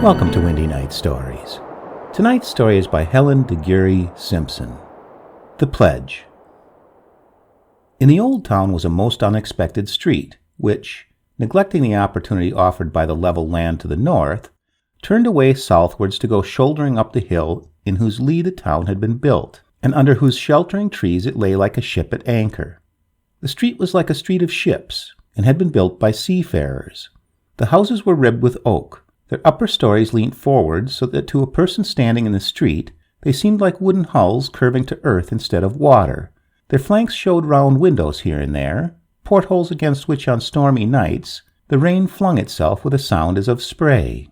Welcome to Windy Night Stories. Tonight's story is by Helen de Guerry Simpson. The Pledge. In the old town was a most unexpected street, which, neglecting the opportunity offered by the level land to the north, turned away southwards to go shouldering up the hill in whose lee the town had been built, and under whose sheltering trees it lay like a ship at anchor. The street was like a street of ships, and had been built by seafarers. The houses were ribbed with oak. Their upper stories leaned forward so that to a person standing in the street they seemed like wooden hulls curving to earth instead of water. Their flanks showed round windows here and there, portholes against which on stormy nights the rain flung itself with a sound as of spray.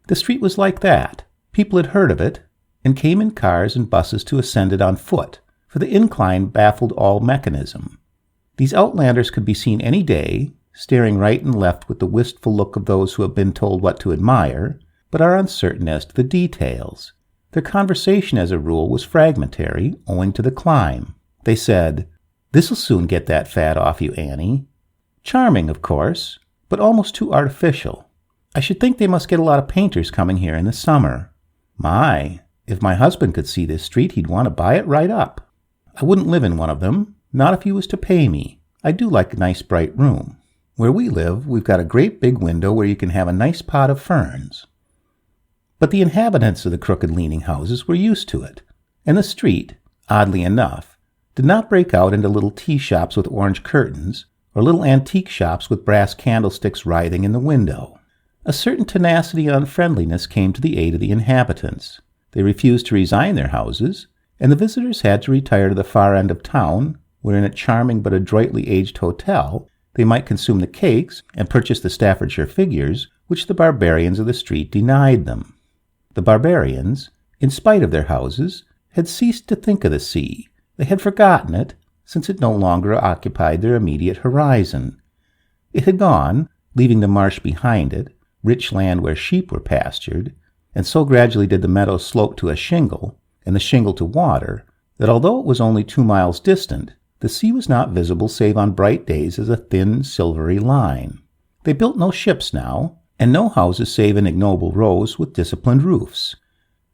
The street was like that. People had heard of it, and came in cars and buses to ascend it on foot, for the incline baffled all mechanism. These outlanders could be seen any day, staring right and left with the wistful look of those who have been told what to admire, but are uncertain as to the details. Their conversation, as a rule, was fragmentary, owing to the climb. They said, "This'll soon get that fat off you, Annie." Charming, of course, but almost too artificial. "I should think they must get a lot of painters coming here in the summer. My, if my husband could see this street, he'd want to buy it right up. I wouldn't live in one of them, not if he was to pay me. I do like a nice bright room. Where we live, we've got a great big window where you can have a nice pot of ferns." But the inhabitants of the crooked leaning houses were used to it, and the street, oddly enough, did not break out into little tea shops with orange curtains, or little antique shops with brass candlesticks writhing in the window. A certain tenacity and unfriendliness came to the aid of the inhabitants. They refused to resign their houses, and the visitors had to retire to the far end of town, where in a charming but adroitly aged hotel they might consume the cakes and purchase the Staffordshire figures which the barbarians of the street denied them. The barbarians, in spite of their houses, had ceased to think of the sea. They had forgotten it, since it no longer occupied their immediate horizon. It had gone, leaving the marsh behind it, rich land where sheep were pastured, and so gradually did the meadow slope to a shingle, and the shingle to water, that although it was only 2 miles distant, the sea was not visible save on bright days as a thin, silvery line. They built no ships now, and no houses save in ignoble rows with disciplined roofs.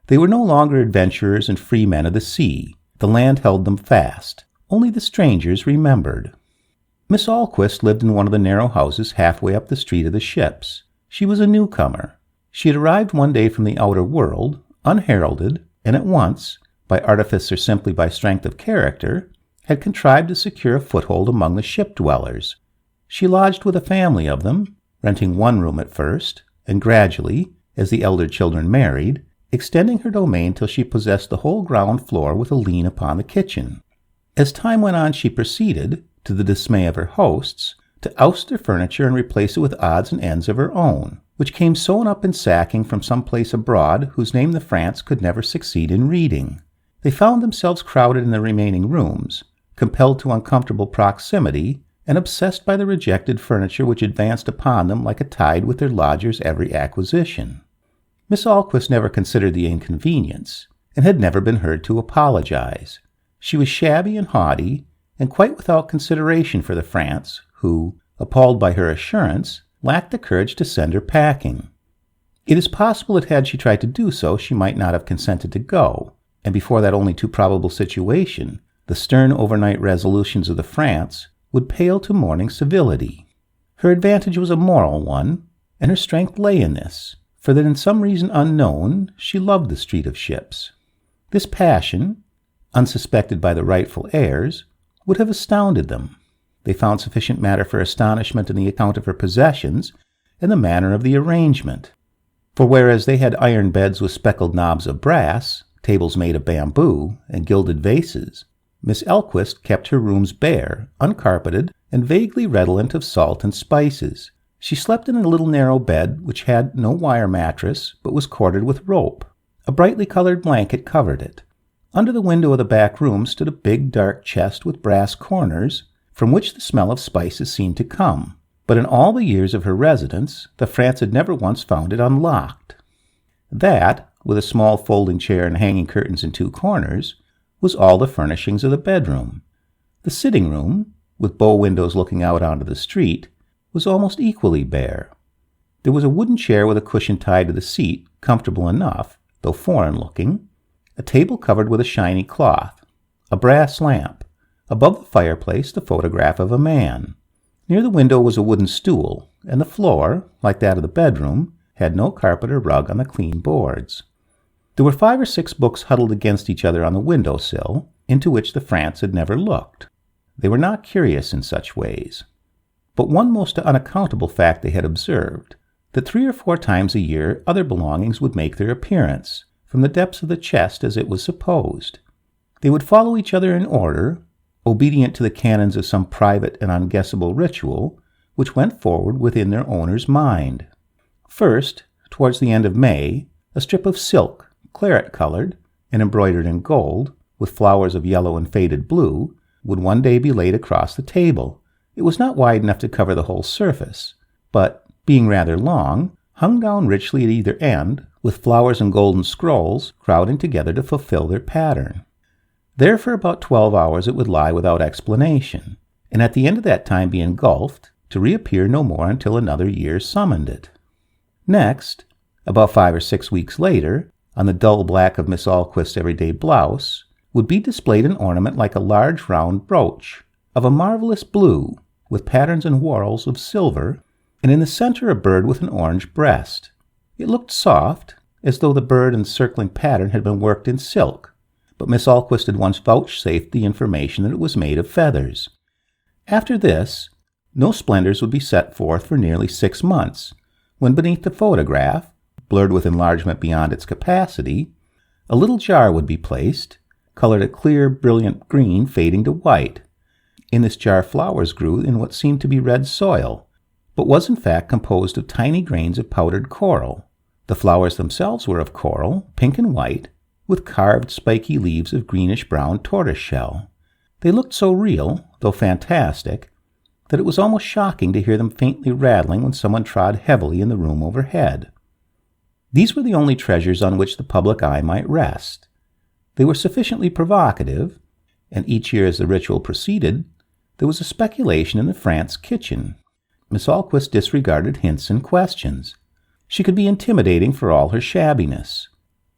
They were no longer adventurers and free men of the sea. The land held them fast. Only the strangers remembered. Miss Alquist lived in one of the narrow houses halfway up the street of the ships. She was a newcomer. She had arrived one day from the outer world, unheralded, and at once, by artifice or simply by strength of character, had contrived to secure a foothold among the ship-dwellers. She lodged with a family of them, renting one room at first, and gradually, as the elder children married, extending her domain till she possessed the whole ground floor with a lien upon the kitchen. As time went on, she proceeded, to the dismay of her hosts, to oust their furniture and replace it with odds and ends of her own, which came sewn up in sacking from some place abroad whose name the Franks could never succeed in reading. They found themselves crowded in the remaining rooms, compelled to uncomfortable proximity, and obsessed by the rejected furniture which advanced upon them like a tide with their lodgers' every acquisition. Miss Alquist never considered the inconvenience, and had never been heard to apologize. She was shabby and haughty, and quite without consideration for the Franks, who, appalled by her assurance, lacked the courage to send her packing. It is possible that had she tried to do so, she might not have consented to go, and before that only too probable situation, the stern overnight resolutions of the Franks would pale to morning civility. Her advantage was a moral one, and her strength lay in this, for that in some reason unknown she loved the street of ships. This passion, unsuspected by the rightful heirs, would have astounded them. They found sufficient matter for astonishment in the account of her possessions and the manner of the arrangement. For whereas they had iron beds with speckled knobs of brass, tables made of bamboo, and gilded vases, Miss Alquist kept her rooms bare, uncarpeted, and vaguely redolent of salt and spices. She slept in a little narrow bed which had no wire mattress, but was corded with rope. A brightly colored blanket covered it. Under the window of the back room stood a big dark chest with brass corners, from which the smell of spices seemed to come. But in all the years of her residence, the Franks had never once found it unlocked. That, with a small folding chair and hanging curtains in 2 corners, was all the furnishings of the bedroom. The sitting room, with bow windows looking out onto the street, was almost equally bare. There was a wooden chair with a cushion tied to the seat, comfortable enough, though foreign-looking, a table covered with a shiny cloth, a brass lamp, above the fireplace the photograph of a man. Near the window was a wooden stool, and the floor, like that of the bedroom, had no carpet or rug on the clean boards. There were 5 or 6 books huddled against each other on the window-sill, into which the Frants had never looked. They were not curious in such ways. But one most unaccountable fact they had observed, that 3 or 4 times a year other belongings would make their appearance, from the depths of the chest as it was supposed. They would follow each other in order, obedient to the canons of some private and unguessable ritual, which went forward within their owner's mind. First, towards the end of May, a strip of silk, claret-colored and embroidered in gold, with flowers of yellow and faded blue, would one day be laid across the table. It was not wide enough to cover the whole surface, but, being rather long, hung down richly at either end, with flowers and golden scrolls crowding together to fulfill their pattern. There for about 12 hours it would lie without explanation, and at the end of that time be engulfed, to reappear no more until another year summoned it. Next, about 5 or 6 weeks later, on the dull black of Miss Alquist's everyday blouse, would be displayed an ornament like a large round brooch, of a marvelous blue, with patterns and whorls of silver, and in the center a bird with an orange breast. It looked soft, as though the bird and circling pattern had been worked in silk, but Miss Alquist had once vouchsafed the information that it was made of feathers. After this, no splendors would be set forth for nearly 6 months, when beneath the photograph, blurred with enlargement beyond its capacity, a little jar would be placed, colored a clear, brilliant green fading to white. In this jar flowers grew in what seemed to be red soil, but was in fact composed of tiny grains of powdered coral. The flowers themselves were of coral, pink and white, with carved spiky leaves of greenish-brown tortoiseshell. They looked so real, though fantastic, that it was almost shocking to hear them faintly rattling when someone trod heavily in the room overhead. These were the only treasures on which the public eye might rest. They were sufficiently provocative, and each year as the ritual proceeded, there was a speculation in the Frants' kitchen. Miss Alquist disregarded hints and questions. She could be intimidating for all her shabbiness.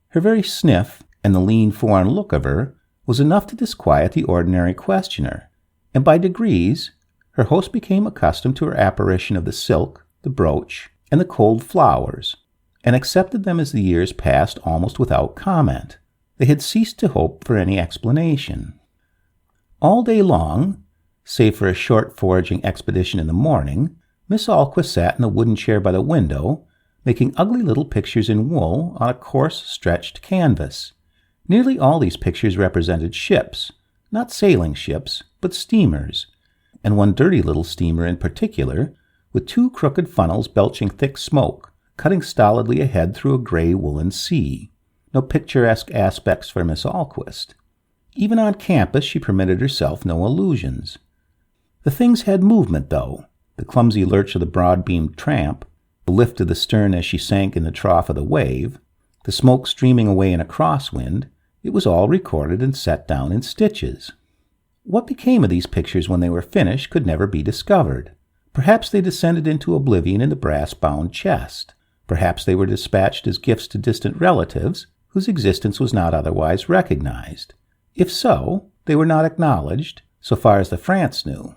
Her very sniff, and the lean foreign look of her, was enough to disquiet the ordinary questioner, and by degrees her host became accustomed to her apparition of the silk, the brooch, and the cold flowers, and accepted them as the years passed almost without comment. They had ceased to hope for any explanation. All day long, save for a short foraging expedition in the morning, Miss Alquist sat in the wooden chair by the window, making ugly little pictures in wool on a coarse, stretched canvas. Nearly all these pictures represented ships, not sailing ships, but steamers, and one dirty little steamer in particular, with 2 crooked funnels belching thick smoke, cutting stolidly ahead through a gray woolen sea. No picturesque aspects for Miss Alquist. Even on campus she permitted herself no illusions. The things had movement, though. The clumsy lurch of the broad-beamed tramp, the lift of the stern as she sank in the trough of the wave, the smoke streaming away in a crosswind, it was all recorded and set down in stitches. What became of these pictures when they were finished could never be discovered. Perhaps they descended into oblivion in the brass-bound chest. Perhaps they were dispatched as gifts to distant relatives, whose existence was not otherwise recognized. If so, they were not acknowledged, so far as the Frants knew.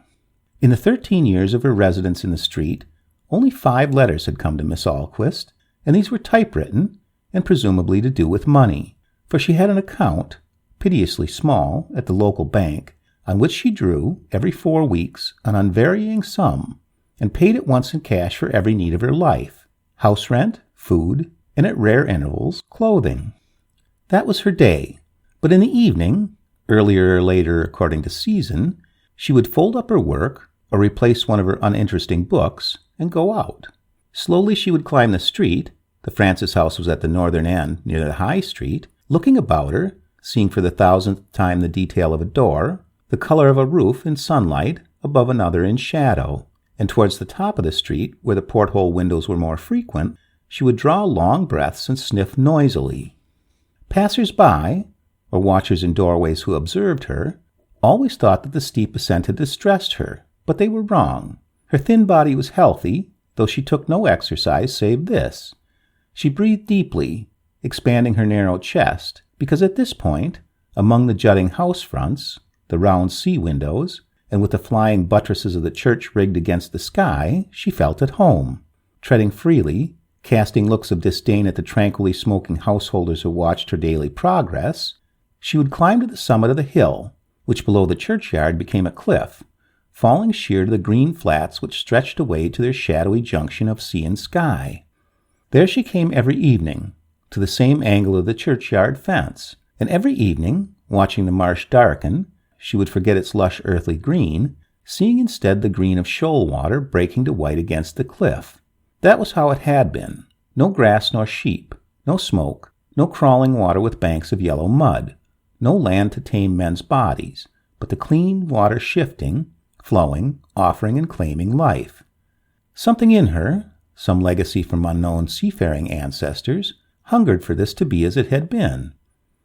In the 13 years of her residence in the street, only 5 letters had come to Miss Alquist, and these were typewritten, and presumably to do with money, for she had an account, piteously small, at the local bank, on which she drew, every 4 weeks, an unvarying sum, and paid at once in cash for every need of her life, house rent, food, and at rare intervals, clothing. That was her day, but in the evening, earlier or later according to season, she would fold up her work, or replace one of her uninteresting books, and go out. Slowly she would climb the street, the Francis house was at the northern end, near the High Street, looking about her, seeing for the 1000th time the detail of a door, the color of a roof in sunlight, above another in shadow, and towards the top of the street, where the porthole windows were more frequent, she would draw long breaths and sniff noisily. Passers-by, or watchers in doorways who observed her, always thought that the steep ascent had distressed her, but they were wrong. Her thin body was healthy, though she took no exercise save this. She breathed deeply, expanding her narrow chest, because at this point, among the jutting house fronts, the round sea windows, and with the flying buttresses of the church rigged against the sky, she felt at home. Treading freely, casting looks of disdain at the tranquilly smoking householders who watched her daily progress, she would climb to the summit of the hill, which below the churchyard became a cliff, falling sheer to the green flats which stretched away to their shadowy junction of sea and sky. There she came every evening, to the same angle of the churchyard fence, and every evening, watching the marsh darken, she would forget its lush earthly green, seeing instead the green of shoal water breaking to white against the cliff. That was how it had been. No grass nor sheep, no smoke, no crawling water with banks of yellow mud, no land to tame men's bodies, but the clean water shifting, flowing, offering and claiming life. Something in her, some legacy from unknown seafaring ancestors, hungered for this to be as it had been.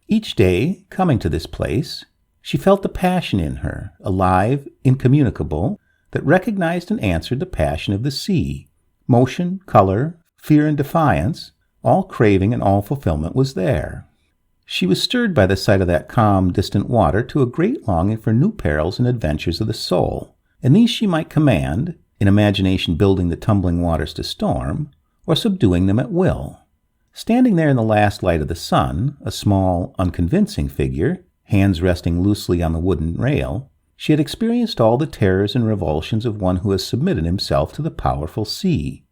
Each day, coming to this place, she felt the passion in her, alive, incommunicable, that recognized and answered the passion of the sea. Motion, color, fear and defiance, all craving and all fulfillment was there. She was stirred by the sight of that calm, distant water to a great longing for new perils and adventures of the soul, and these she might command, in imagination building the tumbling waters to storm, or subduing them at will. Standing there in the last light of the sun, a small, unconvincing figure, hands resting loosely on the wooden rail, she had experienced all the terrors and revulsions of one who has submitted himself to the powerful sea.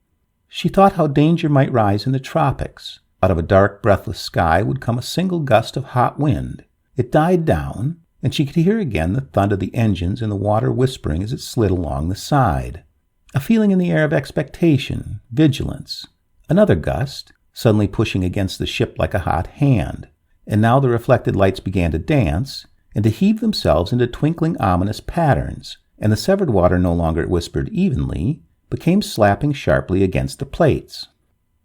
She thought how danger might rise in the tropics. Out of a dark, breathless sky would come a single gust of hot wind. It died down, and she could hear again the thud of the engines and the water whispering as it slid along the side. A feeling in the air of expectation, vigilance. Another gust, suddenly pushing against the ship like a hot hand. And now the reflected lights began to dance, and to heave themselves into twinkling ominous patterns, and the severed water no longer whispered evenly, but came slapping sharply against the plates.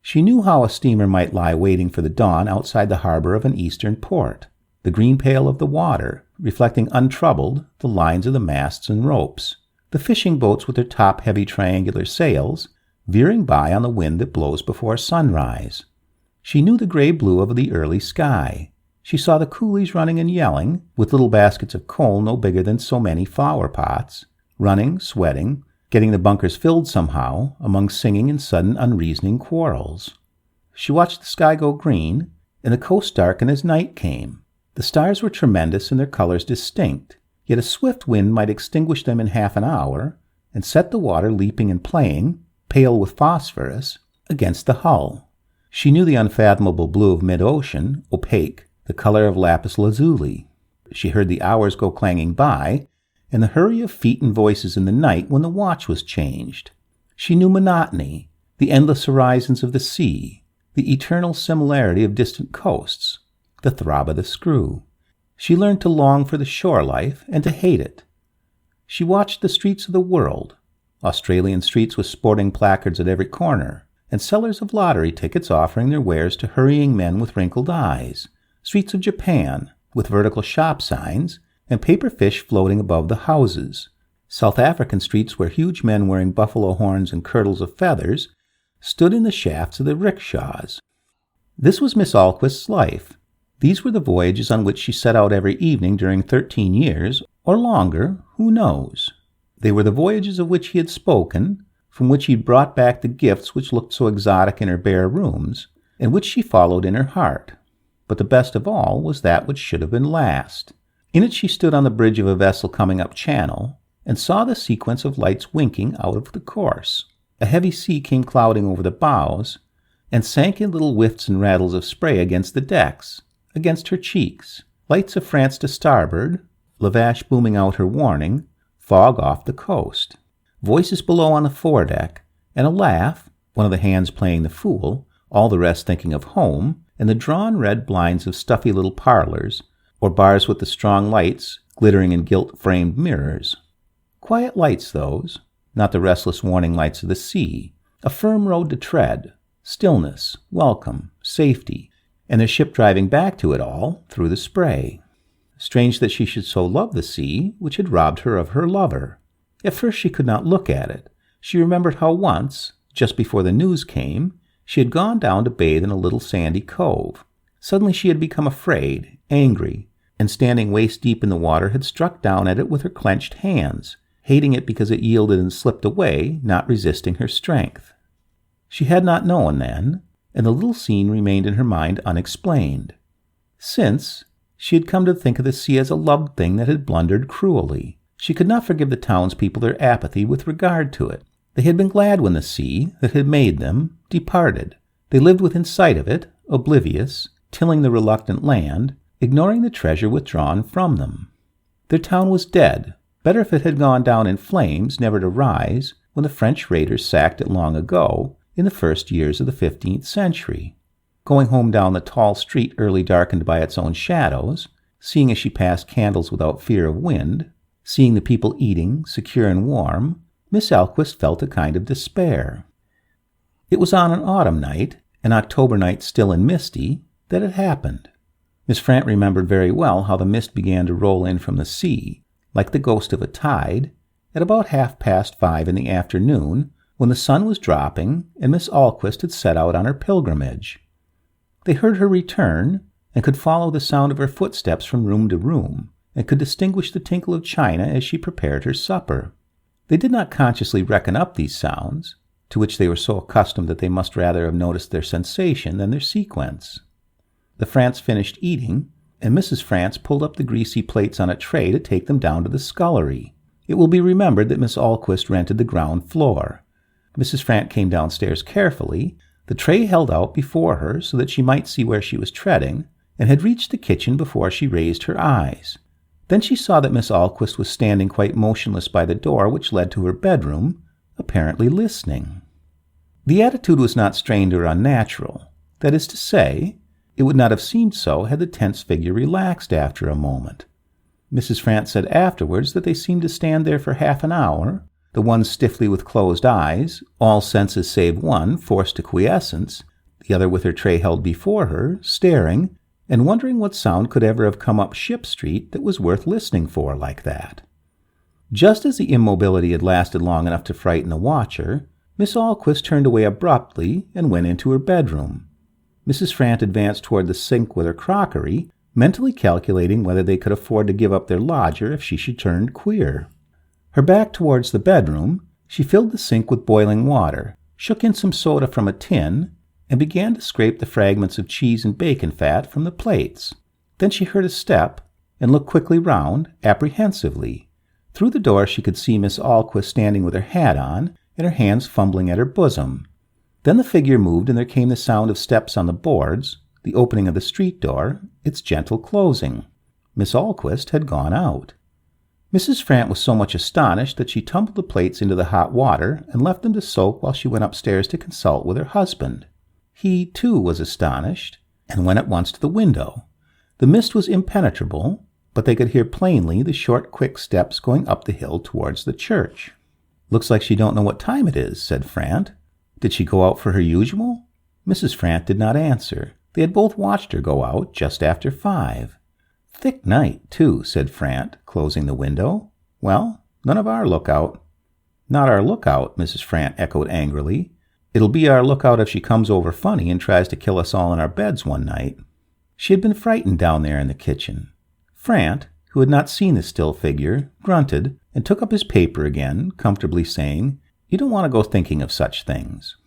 She knew how a steamer might lie waiting for the dawn outside the harbor of an eastern port, the green pale of the water, reflecting untroubled the lines of the masts and ropes, the fishing boats with their top-heavy triangular sails, veering by on the wind that blows before sunrise. She knew the gray blue of the early sky. She saw the coolies running and yelling, with little baskets of coal no bigger than so many flower pots, running, sweating, getting the bunkers filled somehow, among singing and sudden unreasoning quarrels. She watched the sky go green, and the coast darken as night came. The stars were tremendous and their colors distinct, yet a swift wind might extinguish them in half an hour, and set the water leaping and playing, pale with phosphorus, against the hull. She knew the unfathomable blue of mid-ocean, opaque, the color of lapis lazuli. She heard the hours go clanging by, and the hurry of feet and voices in the night when the watch was changed. She knew monotony, the endless horizons of the sea, the eternal similarity of distant coasts, the throb of the screw. She learned to long for the shore life and to hate it. She watched the streets of the world, Australian streets with sporting placards at every corner, and sellers of lottery tickets offering their wares to hurrying men with wrinkled eyes, streets of Japan with vertical shop signs, and paper fish floating above the houses, South African streets where huge men wearing buffalo horns and kirtles of feathers stood in the shafts of the rickshaws. This was Miss Alquist's life. These were the voyages on which she set out every evening during 13 years, or longer, who knows. They were the voyages of which he had spoken, from which he brought back the gifts which looked so exotic in her bare rooms, and which she followed in her heart. But the best of all was that which should have been last. In it she stood on the bridge of a vessel coming up channel, and saw the sequence of lights winking out of the course. A heavy sea came clouding over the bows, and sank in little whiffs and rattles of spray against the decks, against her cheeks. Lights of France to starboard, Lavash booming out her warning, fog off the coast. Voices below on the foredeck, and a laugh, one of the hands playing the fool, all the rest thinking of home, and the drawn red blinds of stuffy little parlors, or bars with the strong lights glittering in gilt-framed mirrors. Quiet lights, those, not the restless warning lights of the sea. A firm road to tread, stillness, welcome, safety, and their ship driving back to it all through the spray. Strange that she should so love the sea, which had robbed her of her lover. At first she could not look at it. She remembered how once, just before the news came, She had gone down to bathe in a little sandy cove. Suddenly she had become afraid, angry, and standing waist-deep in the water had struck down at it with her clenched hands, hating it because it yielded and slipped away, not resisting her strength. She had not known then, and the little scene remained in her mind unexplained. Since, she had come to think of the sea as a loved thing that had blundered cruelly. She could not forgive the townspeople their apathy with regard to it. They had been glad when the sea, that had made them, departed. They lived within sight of it, oblivious, tilling the reluctant land, ignoring the treasure withdrawn from them. Their town was dead. Better if it had gone down in flames, never to rise, when the French raiders sacked it long ago, in the first years of the 15th century. Going home down the tall street early darkened by its own shadows, seeing as she passed candles without fear of wind, seeing the people eating, secure and warm, Miss Alquist felt a kind of despair. It was on an autumn night, an October night still and misty, that it happened. Miss Frant remembered very well how the mist began to roll in from the sea, like the ghost of a tide, at about 5:30 in the afternoon, when the sun was dropping and Miss Alquist had set out on her pilgrimage. They heard her return, and could follow the sound of her footsteps from room to room, and could distinguish the tinkle of china as she prepared her supper. They did not consciously reckon up these sounds, to which they were so accustomed that they must rather have noticed their sensation than their sequence. The Frants finished eating, and Mrs. Frants pulled up the greasy plates on a tray to take them down to the scullery. It will be remembered that Miss Alquist rented the ground floor. Mrs. Frant came downstairs carefully, the tray held out before her so that she might see where she was treading, and had reached the kitchen before she raised her eyes. Then she saw that Miss Alquist was standing quite motionless by the door which led to her bedroom, apparently listening. The attitude was not strained or unnatural. That is to say, it would not have seemed so had the tense figure relaxed after a moment. Mrs. Frant said afterwards that they seemed to stand there for half an hour, the one stiffly with closed eyes, all senses save one forced to quiescence, the other with her tray held before her, staring, and wondering what sound could ever have come up Ship Street that was worth listening for like that. Just as the immobility had lasted long enough to frighten the watcher, Miss Alquist turned away abruptly and went into her bedroom. Mrs. Frant advanced toward the sink with her crockery, mentally calculating whether they could afford to give up their lodger if she should turn queer. Her back towards the bedroom, she filled the sink with boiling water, shook in some soda from a tin, and began to scrape the fragments of cheese and bacon fat from the plates. Then she heard a step, and looked quickly round, apprehensively. Through the door she could see Miss Alquist standing with her hat on, and her hands fumbling at her bosom. Then the figure moved, and there came the sound of steps on the boards, the opening of the street door, its gentle closing. Miss Alquist had gone out. Mrs. Frant was so much astonished that she tumbled the plates into the hot water and left them to soak while she went upstairs to consult with her husband. He, too, was astonished, and went at once to the window. The mist was impenetrable, but they could hear plainly the short, quick steps going up the hill towards the church. "Looks like she don't know what time it is," said Frant. "Did she go out for her usual?" Mrs. Frant did not answer. They had both watched her go out just after 5. "Thick night, too," said Frant, closing the window. "Well, none of our lookout." "Not our lookout," Mrs. Frant echoed angrily. "It'll be our lookout if she comes over funny and tries to kill us all in our beds one night." She had been frightened down there in the kitchen. Frant, who had not seen the still figure, grunted and took up his paper again, comfortably saying, "You don't want to go thinking of such things."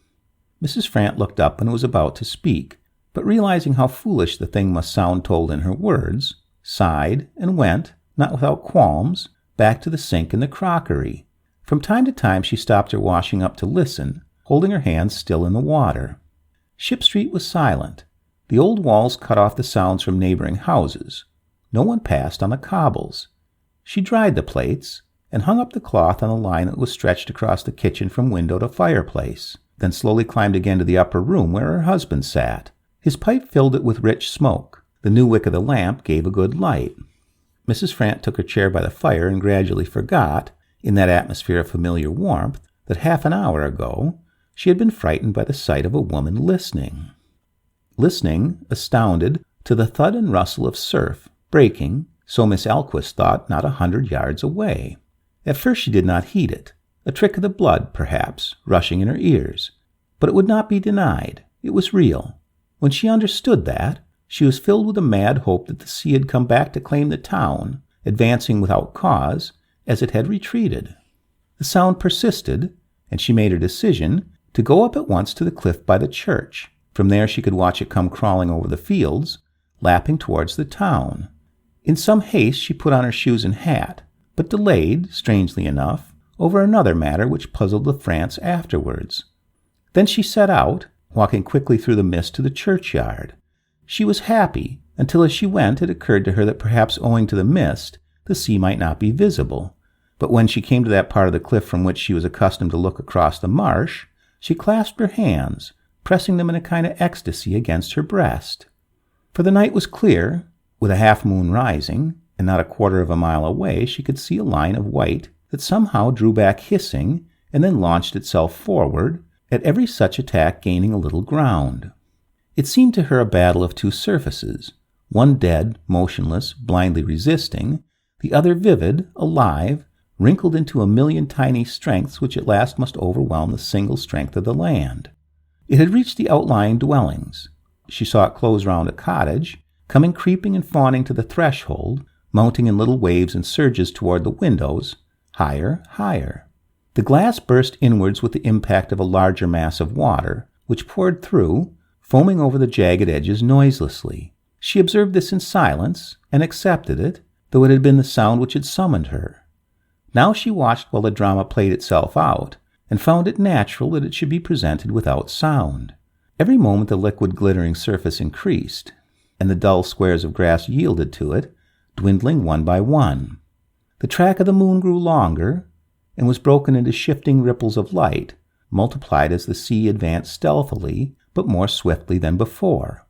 Mrs. Frant looked up and was about to speak, but realizing how foolish the thing must sound told in her words, sighed and went, not without qualms, back to the sink and the crockery. From time to time she stopped her washing up to listen, holding her hands still in the water. Ship Street was silent. The old walls cut off the sounds from neighboring houses. No one passed on the cobbles. She dried the plates, and hung up the cloth on the line that was stretched across the kitchen from window to fireplace, then slowly climbed again to the upper room where her husband sat. His pipe filled it with rich smoke. The new wick of the lamp gave a good light. Mrs. Frant took her chair by the fire and gradually forgot, in that atmosphere of familiar warmth, that half an hour ago she had been frightened by the sight of a woman listening. Listening, astounded, to the thud and rustle of surf, breaking, so Miss Alquist thought, not 100 yards away. At first she did not heed it, a trick of the blood, perhaps, rushing in her ears, but it would not be denied. It was real. When she understood that, she was filled with a mad hope that the sea had come back to claim the town, advancing without cause, as it had retreated. The sound persisted, and she made her decision to go up at once to the cliff by the church. From there she could watch it come crawling over the fields, lapping towards the town. In some haste she put on her shoes and hat, but delayed, strangely enough, over another matter which puzzled the France afterwards. Then she set out, walking quickly through the mist to the churchyard. She was happy, until as she went it occurred to her that perhaps owing to the mist, the sea might not be visible. But when she came to that part of the cliff from which she was accustomed to look across the marsh, she clasped her hands, pressing them in a kind of ecstasy against her breast. For the night was clear, with a half-moon rising, and not a quarter of a mile away she could see a line of white that somehow drew back hissing and then launched itself forward, at every such attack gaining a little ground. It seemed to her a battle of two surfaces, one dead, motionless, blindly resisting, the other vivid, alive, wrinkled into a million tiny strengths which at last must overwhelm the single strength of the land. It had reached the outlying dwellings. She saw it close round a cottage, coming creeping and fawning to the threshold, mounting in little waves and surges toward the windows, higher, higher. The glass burst inwards with the impact of a larger mass of water, which poured through, foaming over the jagged edges noiselessly. She observed this in silence, and accepted it, though it had been the sound which had summoned her. Now she watched while the drama played itself out, and found it natural that it should be presented without sound. Every moment the liquid glittering surface increased, and the dull squares of grass yielded to it, dwindling one by one. The track of the moon grew longer, and was broken into shifting ripples of light, multiplied as the sea advanced stealthily, but more swiftly than before.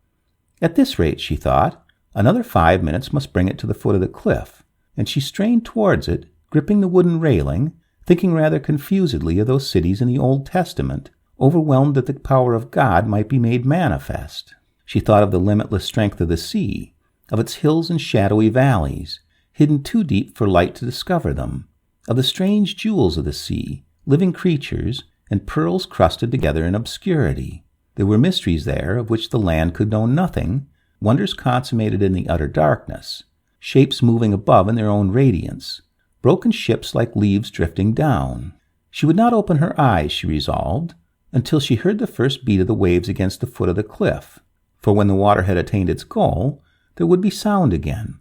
At this rate, she thought, another 5 minutes must bring it to the foot of the cliff, and she strained towards it, gripping the wooden railing, thinking rather confusedly of those cities in the Old Testament, overwhelmed that the power of God might be made manifest. She thought of the limitless strength of the sea, of its hills and shadowy valleys, hidden too deep for light to discover them, of the strange jewels of the sea, living creatures, and pearls crusted together in obscurity. There were mysteries there of which the land could know nothing, wonders consummated in the utter darkness, shapes moving above in their own radiance, broken ships like leaves drifting down. She would not open her eyes, she resolved, until she heard the first beat of the waves against the foot of the cliff, for when the water had attained its goal, there would be sound again.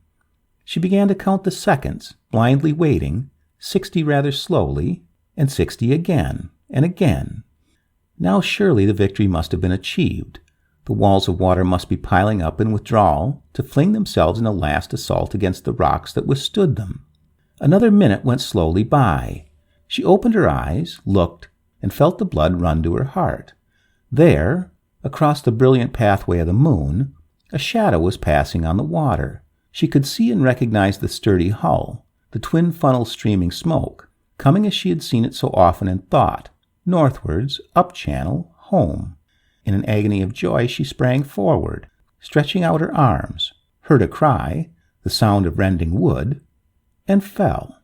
She began to count the seconds, blindly waiting, 60 rather slowly, and 60 again, and again. Now surely the victory must have been achieved. The walls of water must be piling up in withdrawal to fling themselves in a last assault against the rocks that withstood them. Another minute went slowly by. She opened her eyes, looked, and felt the blood run to her heart. There, across the brilliant pathway of the moon, a shadow was passing on the water. She could see and recognize the sturdy hull, the twin funnels streaming smoke, coming as she had seen it so often in thought, northwards, up channel, home. In an agony of joy she sprang forward, stretching out her arms, heard a cry, the sound of rending wood, and fell.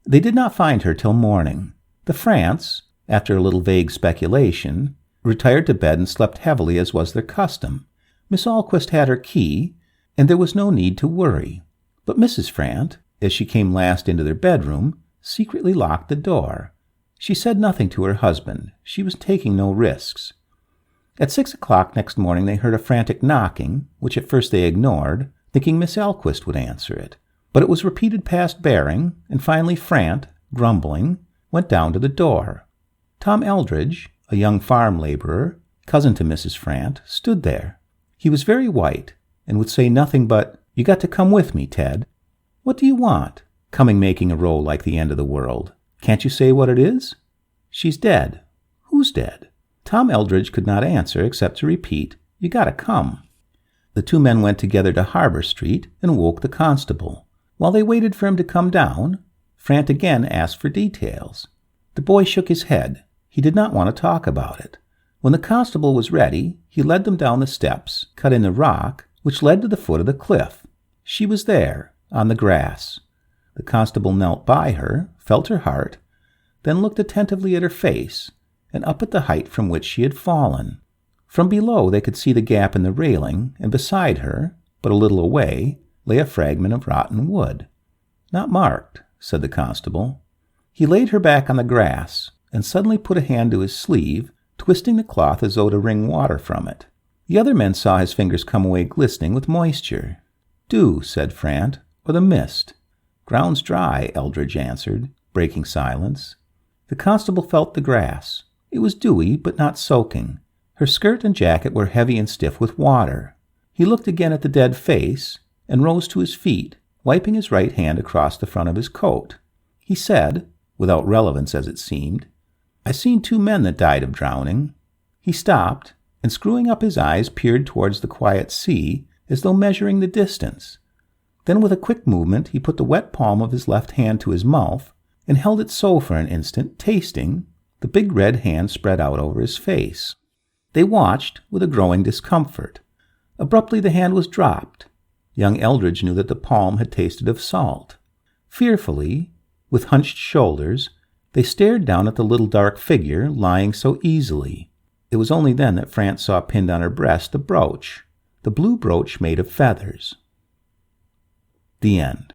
They did not find her till morning. The France, after a little vague speculation, retired to bed and slept heavily as was their custom. Miss Alquist had her key, and there was no need to worry. But Mrs. Frant, as she came last into their bedroom, secretly locked the door. She said nothing to her husband. She was taking no risks. At 6 o'clock next morning they heard a frantic knocking, which at first they ignored, thinking Miss Alquist would answer it. But it was repeated past bearing, and finally Frant, grumbling, went down to the door. Tom Eldridge, a young farm laborer, cousin to Mrs. Frant, stood there. He was very white, and would say nothing but, "You got to come with me, Ted." "What do you want?" "Coming making a row like the end of the world. Can't you say what it is?" "She's dead." "Who's dead?" Tom Eldridge could not answer except to repeat, "You gotta come." The two men went together to Harbor Street and woke the constable. While they waited for him to come down, Frant again asked for details. The boy shook his head. He did not want to talk about it. When the constable was ready, he led them down the steps, cut in the rock, which led to the foot of the cliff. She was there, on the grass. The constable knelt by her, felt her heart, then looked attentively at her face, and up at the height from which she had fallen. From below they could see the gap in the railing, and beside her, but a little away, lay a fragment of rotten wood. "Not marked," said the constable. He laid her back on the grass, and suddenly put a hand to his sleeve, twisting the cloth as though to wring water from it. The other men saw his fingers come away glistening with moisture. "Dew," said Frant, "or the mist." "Ground's dry," Eldridge answered, breaking silence. The constable felt the grass. It was dewy, but not soaking. Her skirt and jacket were heavy and stiff with water. He looked again at the dead face, and rose to his feet, wiping his right hand across the front of his coat. He said, without relevance as it seemed, "I seen 2 men that died of drowning." He stopped, and screwing up his eyes peered towards the quiet sea, as though measuring the distance. Then with a quick movement he put the wet palm of his left hand to his mouth, and held it so for an instant, tasting, the big red hand spread out over his face. They watched with a growing discomfort. Abruptly the hand was dropped. Young Eldridge knew that the palm had tasted of salt. Fearfully, with hunched shoulders, they stared down at the little dark figure lying so easily. It was only then that Frant saw pinned on her breast the brooch, the blue brooch made of feathers. The end.